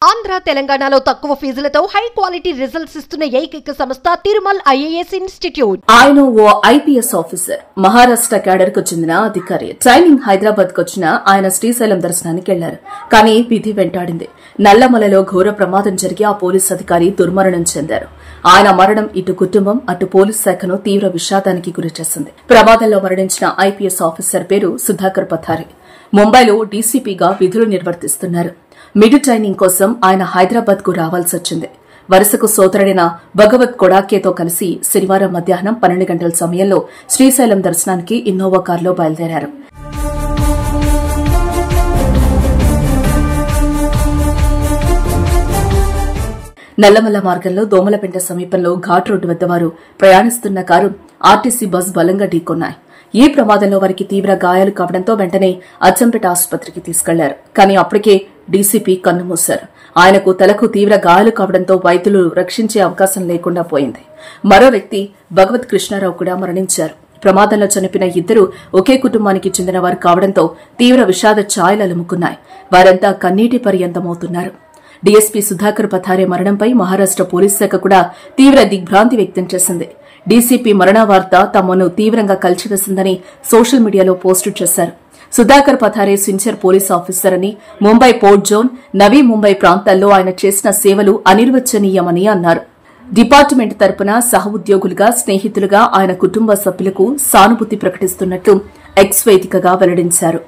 ఆంధ్ర తెలంగాణలో తక్కువ ఫీజులతో high quality results ఇస్తున్న ఏకైక సంస్థ తిరుమల్ ఐఏఎస్ ఇన్స్టిట్యూట్. ఆయన ఓ ఐపీఎస్ ఆఫీసర్, మహారాష్ట్ర క్యాడర్ కు చెందిన అధికారి. ట్రైనింగ్ హైదరాబాద్ కు వచ్చిన ఆయన శ్రీశైలం దర్శనానికి వెళ్లారు. కానీ విధి వెంటాడింది. నల్లమలలో ఘోర ప్రమాదం జరిగి ఆ పోలీస్ అధికారి దుర్మరణం చెందారు. ఆయన మరణం ఇటు కుటుంబం అటు పోలీస్ శాఖను తీవ్ర విషాదానికి గురిచేసింది. ప్రమాదంలో మరణించిన ఐపీఎస్ ఆఫీసర్ పేరు సుధాకర్ పథారే. ముంబైలో డీసీపీగా విధులు నిర్వర్తిస్తున్నారు. మిడ్ ట్రైనింగ్ కోసం ఆయన హైదరాబాద్ కు రావాల్సి వచ్చింది. వరుసకు సోదరుడైన భగవత్ కొడాకేతో కలిసి శనివారం మధ్యాహ్నం 12 గంటల సమయంలో శ్రీశైలం దర్శనానికి ఇన్నోవా కారులో బయలుదేరారు. నల్లమల్ల మార్గంలో దోమలపెంట సమీపంలో ఘాట్ రోడ్డు వద్ద వారు ప్రయాణిస్తున్న కారు ఆర్టీసీ బస్ బలంగా ఢీకొన్నాయి. ఈ ప్రమాదంలో వారికి తీవ్ర గాయాలు కావడంతో వెంటనే అచ్చంపేట ఆసుపత్రికి తీసుకెళ్లారు. కానీ అప్పటికే డీసీపీ కన్నుమూశారు. ఆయనకు తలకు తీవ్ర గాయాలు కావడంతో వైద్యులు రక్షించే అవకాశం లేకుండా పోయింది. మరో వ్యక్తి భగవత్ కృష్ణారావు కూడా మరణించారు. ప్రమాదంలో చనిపోయిన ఇద్దరు ఒకే కుటుంబానికి చెందిన వారు కావడంతో తీవ్ర విషాద ఛాయలు అలుముకున్నాయి. వారంతా కన్నీటి పర్యంతమవుతున్నారు. డీఎస్పీ సుధాకర్ పథారే మరణంపై మహారాష్ట్ర పోలీస్ శాఖ కూడా తీవ్ర దిగ్భ్రాంతి వ్యక్తం చేసింది. డీసీపీ మరణ వార్త తమను తీవ్రంగా కలిచివేసిందని సోషల్ మీడియాలో పోస్టు చేశారు. సుధాకర్ పథారే సిన్సియర్ పోలీస్ ఆఫీసర్ అని, ముంబై పోర్ట్ జోన్, నవీ ముంబై ప్రాంతాల్లో ఆయన చేసిన సేవలు అనిర్వచనీయమని అన్నారు. డిపార్ట్మెంట్ తరపున సహ ఉద్యోగులుగా, స్నేహితులుగా ఆయన కుటుంబ సభ్యులకు సానుభూతి ప్రకటిస్తున్నట్లు ఎక్స్ వేదికగా వెల్లడించారు.